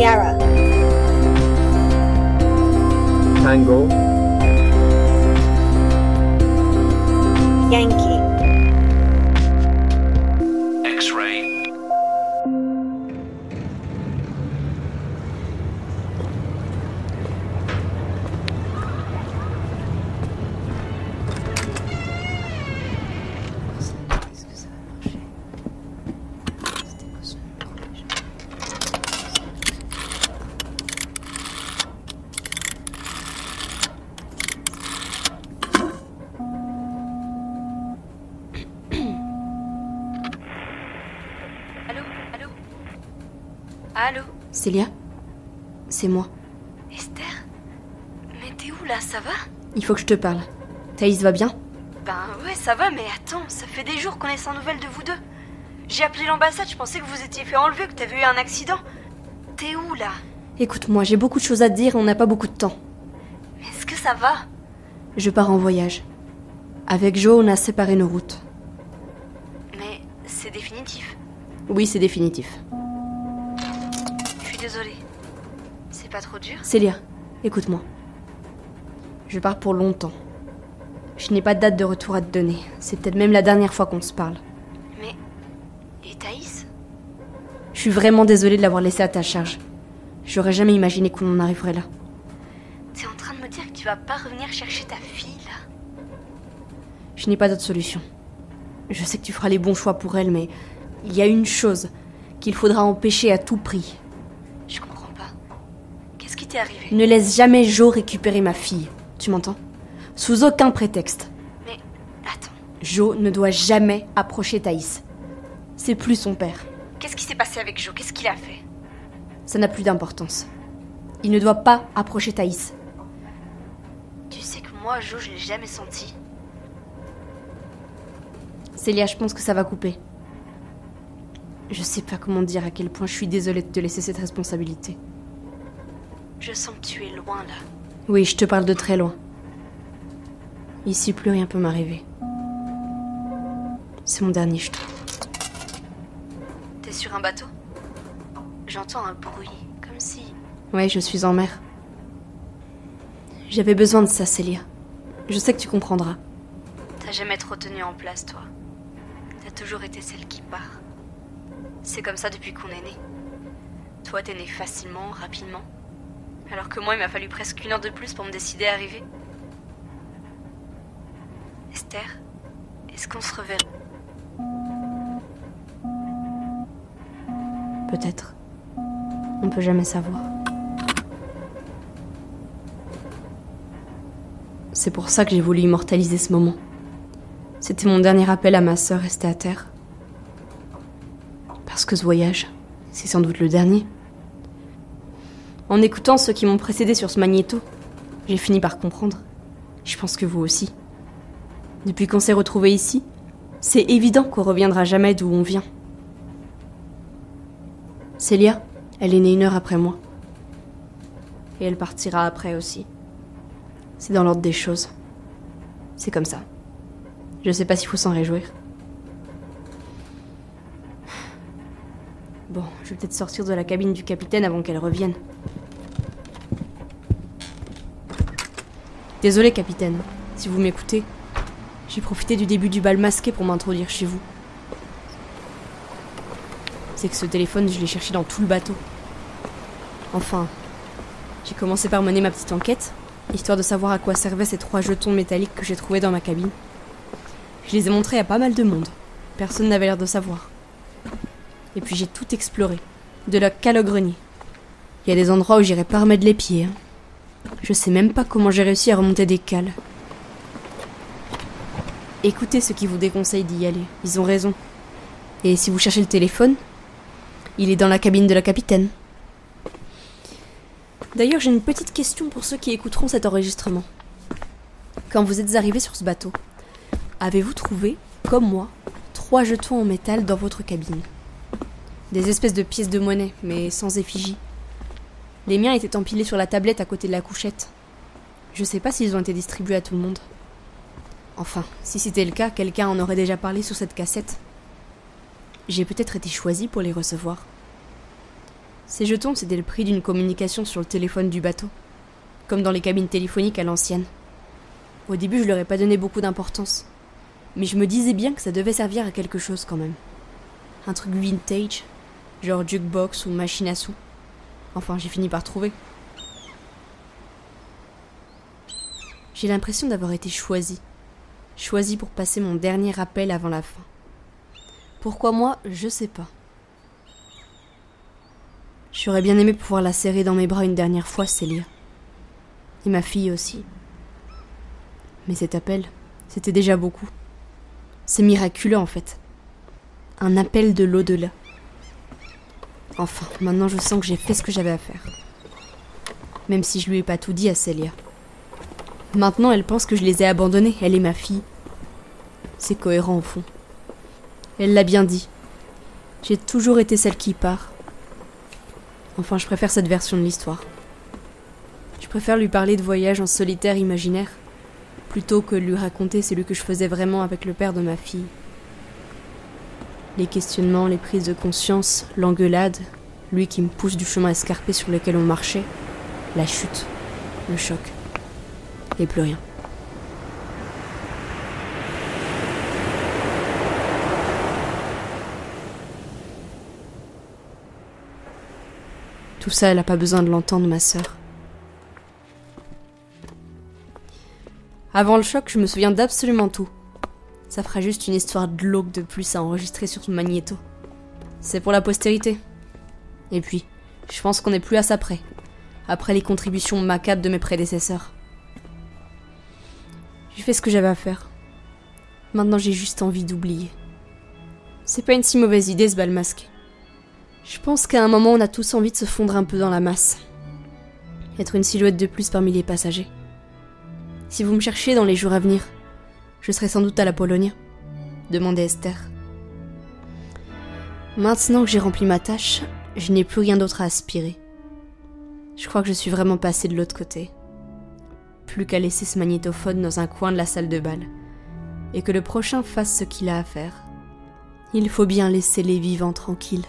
Sierra. Tango. Yankee. X-ray. Est-ce que ça va marcher? C'était quoi son numéro déjà? Allô? Allô? Allô? Célia? C'est moi. Esther? Mais t'es où là, ça va? Il faut que je te parle. Thaïs va bien? Ben ouais, ça va, mais attends, ça fait des jours qu'on est sans nouvelles de vous deux. J'ai appelé l'ambassade, je pensais que vous étiez fait enlever, que t'avais eu un accident. T'es où là? Écoute-moi, j'ai beaucoup de choses à te dire et on n'a pas beaucoup de temps. Mais est-ce que ça va? Je pars en voyage. Avec Jo, on a séparé nos routes. Mais c'est définitif. Oui, c'est définitif. Je suis désolée. C'est pas trop dur? Célia, écoute-moi. Je pars pour longtemps. Je n'ai pas de date de retour à te donner. C'est peut-être même la dernière fois qu'on se parle. Mais... Et Thaïs? Je suis vraiment désolée de l'avoir laissé à ta charge. J'aurais jamais imaginé qu'on en arriverait là. T'es en train de me dire que tu vas pas revenir chercher ta fille, là? Je n'ai pas d'autre solution. Je sais que tu feras les bons choix pour elle, mais il y a une chose qu'il faudra empêcher à tout prix. Je comprends pas. Qu'est-ce qui t'est arrivé? Ne laisse jamais Jo récupérer ma fille. Tu m'entends? Sous aucun prétexte. Mais... Attends. Jo ne doit jamais approcher Thaïs. C'est plus son père. Qu'est-ce qui s'est passé avec Jo? Qu'est-ce qu'il a fait? Ça n'a plus d'importance. Il ne doit pas approcher Thaïs. Tu sais que moi, Jo, je l'ai jamais senti. Célia, je pense que ça va couper. Je sais pas comment dire à quel point je suis désolée de te laisser cette responsabilité. Je sens que tu es loin, là. Oui, je te parle de très loin. Ici, plus rien peut m'arriver. C'est mon dernier jeton. T'es sur un bateau? J'entends un bruit, comme si... Ouais, je suis en mer. J'avais besoin de ça, Célia. Je sais que tu comprendras. T'as jamais trop tenu en place, toi. T'as toujours été celle qui part. C'est comme ça depuis qu'on est nés. Toi, t'es née facilement, rapidement. Alors que moi, il m'a fallu presque 1 heure de plus pour me décider à arriver. Esther, est-ce qu'on se reverra? Peut-être. On peut jamais savoir. C'est pour ça que j'ai voulu immortaliser ce moment. C'était mon dernier appel à ma sœur restée à terre. Parce que ce voyage, c'est sans doute le dernier. En écoutant ceux qui m'ont précédé sur ce magnéto, j'ai fini par comprendre. Je pense que vous aussi. Depuis qu'on s'est retrouvés ici, c'est évident qu'on reviendra jamais d'où on vient. Célia, elle est née 1 heure après moi. Et elle partira après aussi. C'est dans l'ordre des choses. C'est comme ça. Je sais pas s'il faut s'en réjouir. Bon, je vais peut-être sortir de la cabine du capitaine avant qu'elle revienne. Désolé, capitaine, si vous m'écoutez. J'ai profité du début du bal masqué pour m'introduire chez vous. C'est que ce téléphone, je l'ai cherché dans tout le bateau. Enfin, j'ai commencé par mener ma petite enquête, histoire de savoir à quoi servaient ces 3 jetons métalliques que j'ai trouvés dans ma cabine. Je les ai montrés à pas mal de monde. Personne n'avait l'air de savoir. Et puis j'ai tout exploré, de la cale au grenier. Il y a des endroits où j'irais pas remettre les pieds. Je sais même pas comment j'ai réussi à remonter des cales. Écoutez ceux qui vous déconseillent d'y aller, ils ont raison. Et si vous cherchez le téléphone, il est dans la cabine de la capitaine. D'ailleurs, j'ai une petite question pour ceux qui écouteront cet enregistrement. Quand vous êtes arrivés sur ce bateau, avez-vous trouvé, comme moi, 3 jetons en métal dans votre cabine? Des espèces de pièces de monnaie, mais sans effigie. Les miens étaient empilés sur la tablette à côté de la couchette. Je sais pas s'ils ont été distribués à tout le monde. Enfin, si c'était le cas, quelqu'un en aurait déjà parlé sur cette cassette. J'ai peut-être été choisie pour les recevoir. Ces jetons, c'était le prix d'une communication sur le téléphone du bateau, comme dans les cabines téléphoniques à l'ancienne. Au début, je leur ai pas donné beaucoup d'importance, mais je me disais bien que ça devait servir à quelque chose quand même. Un truc vintage, genre jukebox ou machine à sous. Enfin, j'ai fini par trouver. J'ai l'impression d'avoir été choisie pour passer mon dernier appel avant la fin. Pourquoi moi, je sais pas. J'aurais bien aimé pouvoir la serrer dans mes bras une dernière fois, Célia. Et ma fille aussi. Mais cet appel, c'était déjà beaucoup. C'est miraculeux en fait. Un appel de l'au-delà. Enfin, maintenant je sens que j'ai fait ce que j'avais à faire. Même si je lui ai pas tout dit à Célia. Maintenant elle pense que je les ai abandonnés, elle et ma fille. C'est cohérent au fond. Elle l'a bien dit. J'ai toujours été celle qui part. Enfin, je préfère cette version de l'histoire. Je préfère lui parler de voyage en solitaire imaginaire, plutôt que de lui raconter celui que je faisais vraiment avec le père de ma fille. Les questionnements, les prises de conscience, l'engueulade, lui qui me pousse du chemin escarpé sur lequel on marchait, la chute, le choc, et plus rien. Tout ça, elle n'a pas besoin de l'entendre, ma sœur. Avant le choc, je me souviens d'absolument tout. Ça fera juste une histoire glauque de plus à enregistrer sur son magnéto. C'est pour la postérité. Et puis, je pense qu'on n'est plus à ça près. Après les contributions macabres de mes prédécesseurs. J'ai fait ce que j'avais à faire. Maintenant, j'ai juste envie d'oublier. C'est pas une si mauvaise idée, ce bal masqué. Je pense qu'à un moment, on a tous envie de se fondre un peu dans la masse. Être une silhouette de plus parmi les passagers. Si vous me cherchiez dans les jours à venir, je serai sans doute à la Polonia, demandait Esther. Maintenant que j'ai rempli ma tâche, je n'ai plus rien d'autre à aspirer. Je crois que je suis vraiment passée de l'autre côté. Plus qu'à laisser ce magnétophone dans un coin de la salle de bal, et que le prochain fasse ce qu'il a à faire. Il faut bien laisser les vivants tranquilles.